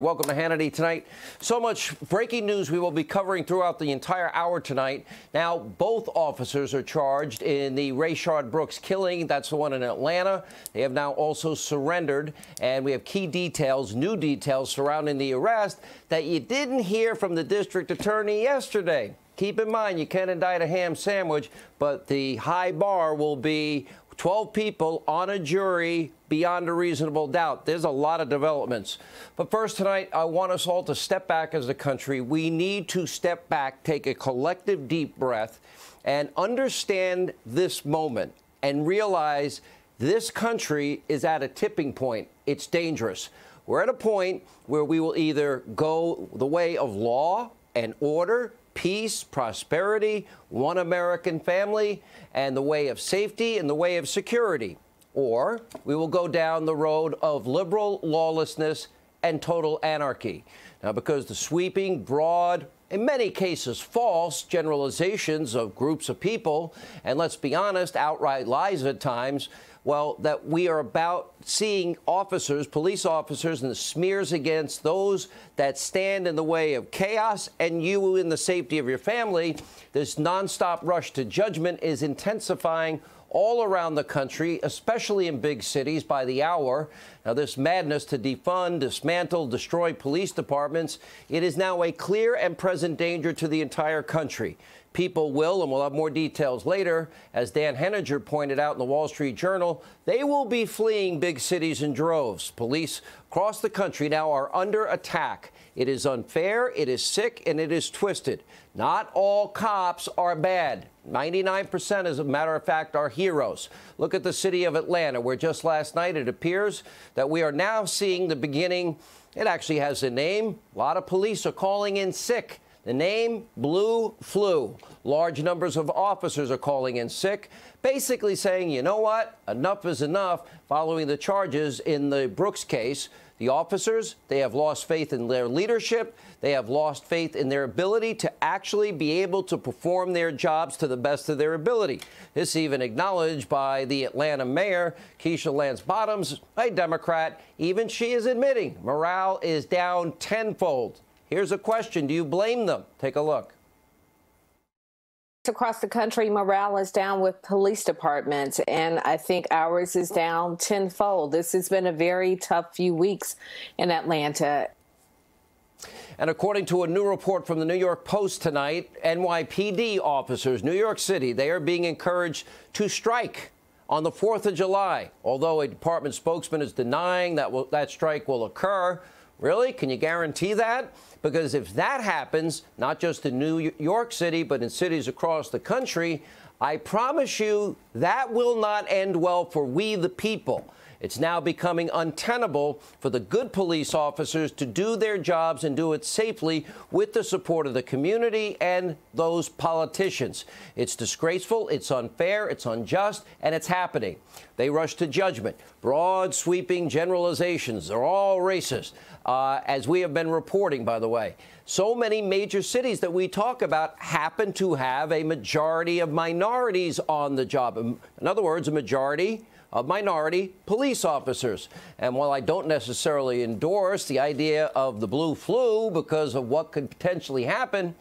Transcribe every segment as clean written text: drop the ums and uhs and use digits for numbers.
Welcome to Hannity tonight. So much breaking news we will be covering throughout the entire hour tonight. Now, both officers are charged in the Rayshard Brooks killing. That's the one in Atlanta. They have now also surrendered, and we have key details, new details surrounding the arrest that you didn't hear from the district attorney yesterday. Keep in mind, you can't indict a ham sandwich, but the high bar will be 12 people on a jury beyond a reasonable doubt. There's a lot of developments. But first tonight, I want us all to step back as a country. We need to step back, take a collective deep breath, and understand this moment and realize this country is at a tipping point. It's dangerous. We're at a point where we will either go the way of law and order, peace, prosperity, one American family, and the way of safety and the way of security. Or we will go down the road of liberal lawlessness and total anarchy. Now, because the sweeping, broad, in many cases false generalizations of groups of people, and let's be honest, outright lies at times, well, that we are about seeing officers, police officers, and the smears against those that stand in the way of chaos and you in the safety of your family. This nonstop rush to judgment is intensifying all around the country, especially in big cities, by the hour. Now, this madness to defund, dismantle, destroy police departments, it is now a clear and present danger to the entire country. People will, and we'll have more details later, as Dan Henninger pointed out in the Wall Street Journal, they will be fleeing big cities in droves. Police across the country now are under attack. It is unfair, it is sick, and it is twisted. Not all cops are bad. 99%, as a matter of fact, are heroes. Look at the city of Atlanta, where just last night it appears that we are now seeing the beginning. It actually has a name. A lot of police are calling in sick. The name, Blue Flu. Large numbers of officers are calling in sick, basically saying, you know what, enough is enough, following the charges in the Brooks case. The officers, they have lost faith in their leadership. They have lost faith in their ability to actually be able to perform their jobs to the best of their ability. This even acknowledged by the Atlanta mayor, Keisha Lance Bottoms, a Democrat. Even she is admitting morale is down tenfold. Here's a question. Do you blame them? Take a look. Across the country, morale is down with police departments, and I think ours is down tenfold. This has been a very tough few weeks in Atlanta. And according to a new report from the New York Post tonight, NYPD officers, New York City, they are being encouraged to strike on the 4th of July, although a department spokesman is denying that that strike will occur. Really? Can you guarantee that? Because if that happens, not just in New York City, but in cities across the country, I promise you that will not end well for we the people. It's now becoming untenable for the good police officers to do their jobs and do it safely with the support of the community and those politicians. It's disgraceful, it's unfair, it's unjust, and it's happening. They rush to judgment. Broad, sweeping generalizations. They're all racist, as we have been reporting, by the way. So many major cities that we talk about happen to have a majority of minorities on the job. In other words, a majority of minority police officers. And while I don't necessarily endorse the idea of the blue flu because of what could potentially happen,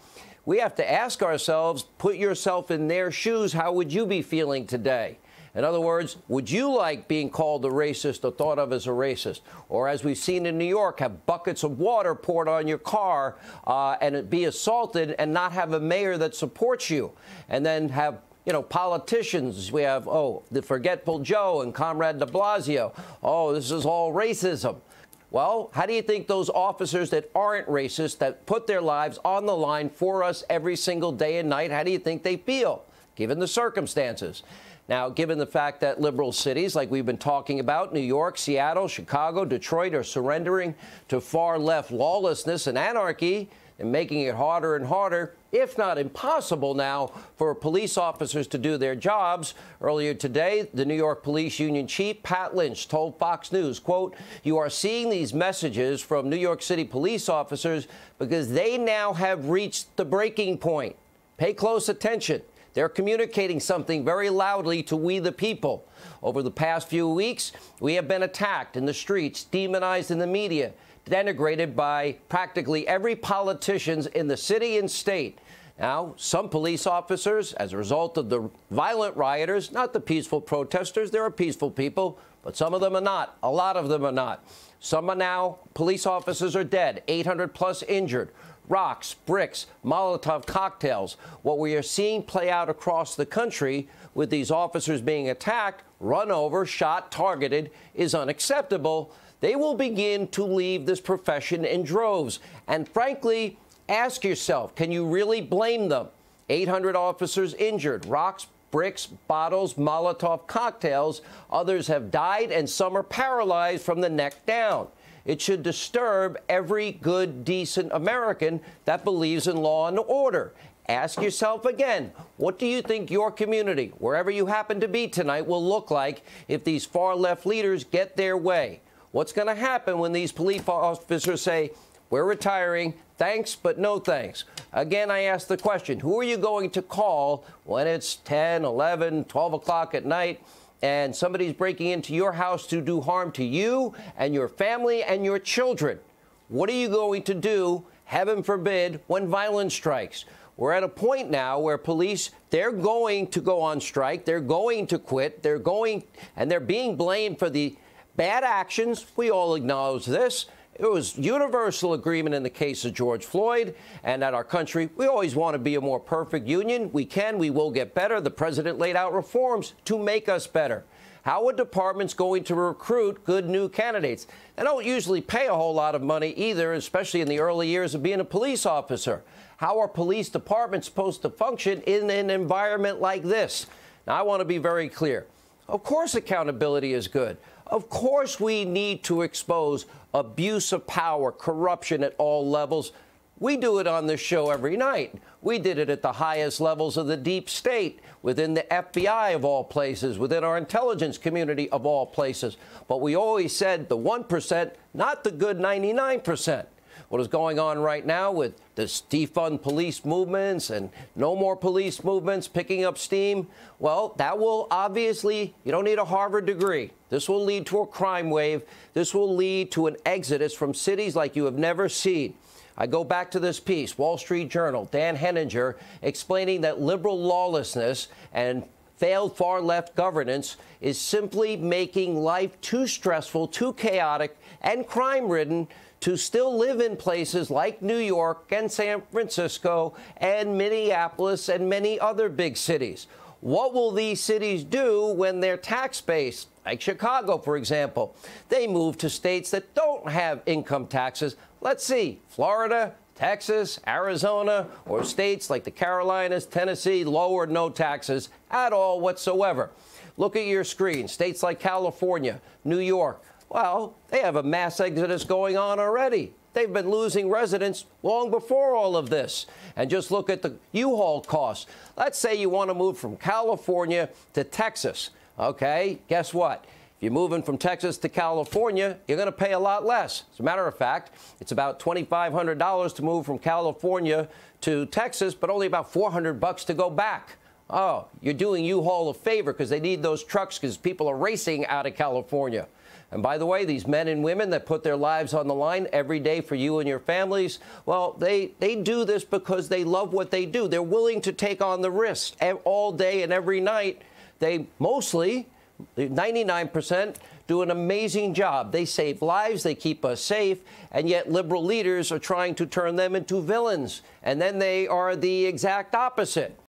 we have to ask ourselves, put yourself in their shoes, how would you be feeling today? In other words, would you like being called a racist or thought of as a racist? Or, as we've seen in New York, have buckets of water poured on your car and be assaulted and not have a mayor that supports you? And then have, you know, politicians. We have, the Forgetful Joe and Comrade de Blasio. Oh, this is all racism. Well, how do you think those officers that aren't racist, that put their lives on the line for us every single day and night, how do you think they feel, given the circumstances? Now, given the fact that liberal cities, like we've been talking about, New York, Seattle, Chicago, Detroit, are surrendering to far-left lawlessness and anarchy and making it harder and harder, if not impossible now, for police officers to do their jobs. Earlier today, the New York Police Union chief, Pat Lynch, told Fox News, quote, "You are seeing these messages from New York City police officers because they now have reached the breaking point. Pay close attention. They're communicating something very loudly to we the people. Over the past few weeks, we have been attacked in the streets, demonized in the media, denigrated by practically every politician in the city and state. Now, some police officers, as a result of the violent rioters, not the peaceful protesters, there are peaceful people, but some of them are not. A lot of them are not. Some are now, police officers are dead, 800 plus injured. Rocks, bricks, Molotov cocktails. What we are seeing play out across the country with these officers being attacked, run over, shot, targeted, is unacceptable. They will begin to leave this profession in droves. And frankly, ask yourself, can you really blame them? 800 officers injured, rocks, bricks, bottles, Molotov cocktails. Others have died and some are paralyzed from the neck down. It should disturb every good, decent American that believes in law and order. Ask yourself again, what do you think your community, wherever you happen to be tonight, will look like if these far-left leaders get their way? What's going to happen when these police officers say, we're retiring, thanks, but no thanks? Again, I ask the question, who are you going to call when it's 10, 11, 12 o'clock at night and somebody's breaking into your house to do harm to you and your family and your children? What are you going to do, heaven forbid, when violence strikes? We're at a point now where police, they're going to go on strike, they're going to quit, they're being blamed for the bad actions. We all acknowledge this. It was universal agreement in the case of George Floyd, and at our country, we always want to be a more perfect union. We can, we will get better. The president laid out reforms to make us better. How are departments going to recruit good new candidates? They don't usually pay a whole lot of money either, especially in the early years of being a police officer. How are police departments supposed to function in an environment like this? Now, I want to be very clear. Of course, accountability is good. Of course, we need to expose abuse of power, corruption at all levels. We do it on this show every night. We did it at the highest levels of the deep state, within the FBI of all places, within our intelligence community of all places. But we always said the 1%, not the good 99%. What is going on right now with this defund police movements and no more police movements picking up steam? Well, that will obviously, you don't need a Harvard degree. This will lead to a crime wave. This will lead to an exodus from cities like you have never seen. I go back to this piece, Wall Street Journal, Dan Henninger, explaining that liberal lawlessness and failed far-left governance is simply making life too stressful, too chaotic, and crime-ridden to still live in places like New York and San Francisco and Minneapolis and many other big cities. What will these cities do when their tax base, like Chicago, for example, they move to states that don't have income taxes? Let's see, Florida, Texas, Arizona, or states like the Carolinas, Tennessee, low or no taxes at all whatsoever. Look at your screen. States like California, New York. Well, they have a mass exodus going on already. They've been losing residents long before all of this. And just look at the U-Haul costs. Let's say you want to move from California to Texas. Okay, guess what? If you're moving from Texas to California, you're going to pay a lot less. As a matter of fact, it's about $2,500 to move from California to Texas, but only about $400 to go back. Oh, you're doing U-Haul a favor because they need those trucks because people are racing out of California. And by the way, these men and women that put their lives on the line every day for you and your families, well, they do this because they love what they do. They're willing to take on the risk all day and every night. They mostly, 99%, do an amazing job. They save lives, they keep us safe, and yet liberal leaders are trying to turn them into villains. And then they are the exact opposite.